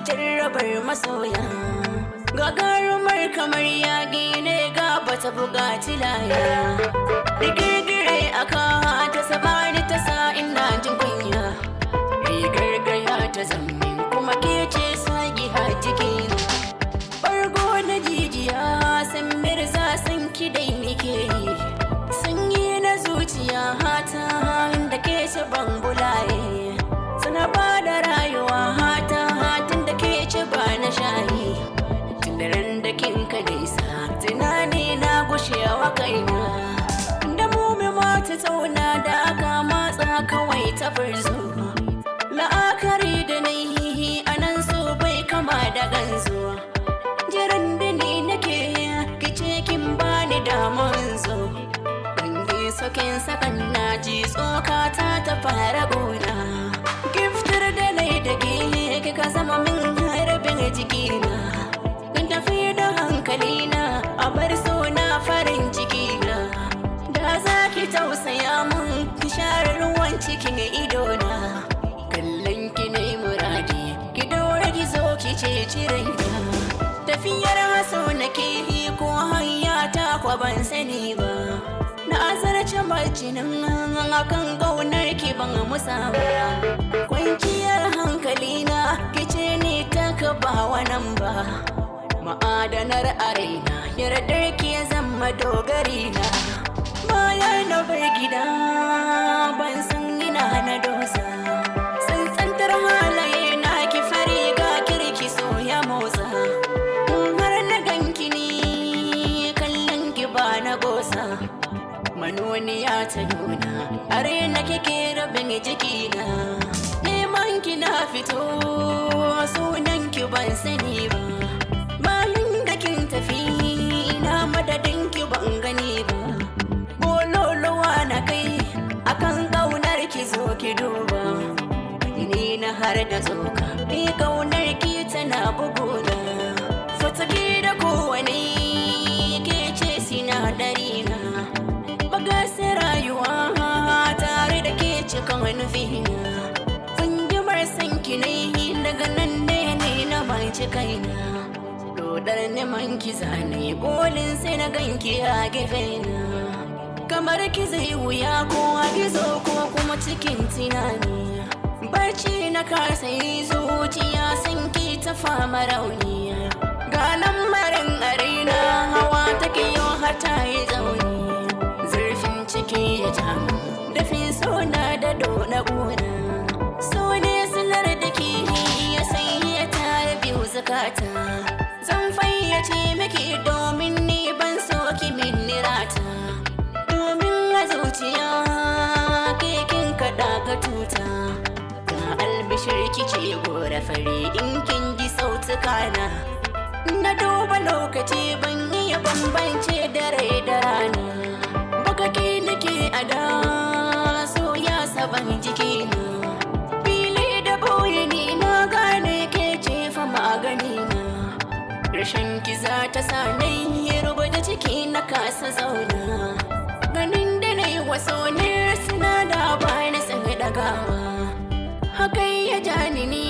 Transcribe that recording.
jarrabar masoya gagarumar kamar yaƙi ne ga bata bugaci laya rigirgire aka ta sabani ta sa ina jin kunya rigar gaya ta zammin kuma ke ce sagi ha jikin bargo na jijiya san mirza san kidai nike sanyi na zuciya hata da ke ce ban bulaye suna ba da rayuwa hata hatin da ke ce ba na shayi tunaran da kinka nisa tunani na gushewa kaina da mumi mata tauna da aka matsa kawai ta farzo la'akari da na yi anan so bai kama da ganzo jiran da ni nake kice kin bani damun zo bangi sokin sakan na ji tsokata ta fara gona giftar da nai da ke ka zama min harbin jikina in tafi da hankalina a bar so na farin cikina da za ki tausaya mun ki share ruwan cikin idona kallon ki ne muradi ki daure ki zo ki ce raina tafiyar haso nake yi ko hanya ta kwa ban sani ba na azarci marcinin akan gaunar ki ban musa ba kwanciyar hankalina ki ce ni ta ka ba wannan ba ma'adanar arena yardar ki ya zama dogari na bayan na bar gida ban san ina na dosa tsantsantar halaye na ki fari ga kirki so ya motsa har na ganki ni kallon ki ba na gosa manoniya ta nuna arena kike rabin jikina neman ki na fito sunan ki ban sani ba bayan da kin tafi na madadin ki ban gani ba bololowa na kai akan kaunar ki zo ki duba ni na har da tsoka ni kaunar ki tana buguna fataki da kowane ke ce sinadari na bagasa rayuwa tare da ke cikin nufina kungimar sanki ne daga nan ne na manci kaina dodar neman ki zane bolin sai na ganki a gefena kamar ki zai wuya ko a gizo ko kuma cikin tunani barci na kasa yi zuciya sanki ta fama rauni ga lamarin arena hawa take yau har ta yi zauni zurfin ciki ya jamu dafin sona da dona gona so ne silar da ke ya sanya tare biyu zakata zan fayyace miki domin ni ban so ki min nirata domin a zuciya kekin kaɗa ka tuta ga albishir kice gora fari in kin ji sautuka na duba lokaci ban iya bambance dare da rana baka ke nake a da so ya saban jikina fili da boye ni na gane ke jefa magani na rashin ki za ta sa na yi rubuta ciki na kasa zauna ganin da na yi waso ne suna da bani sun dagawa hakan ya jani ni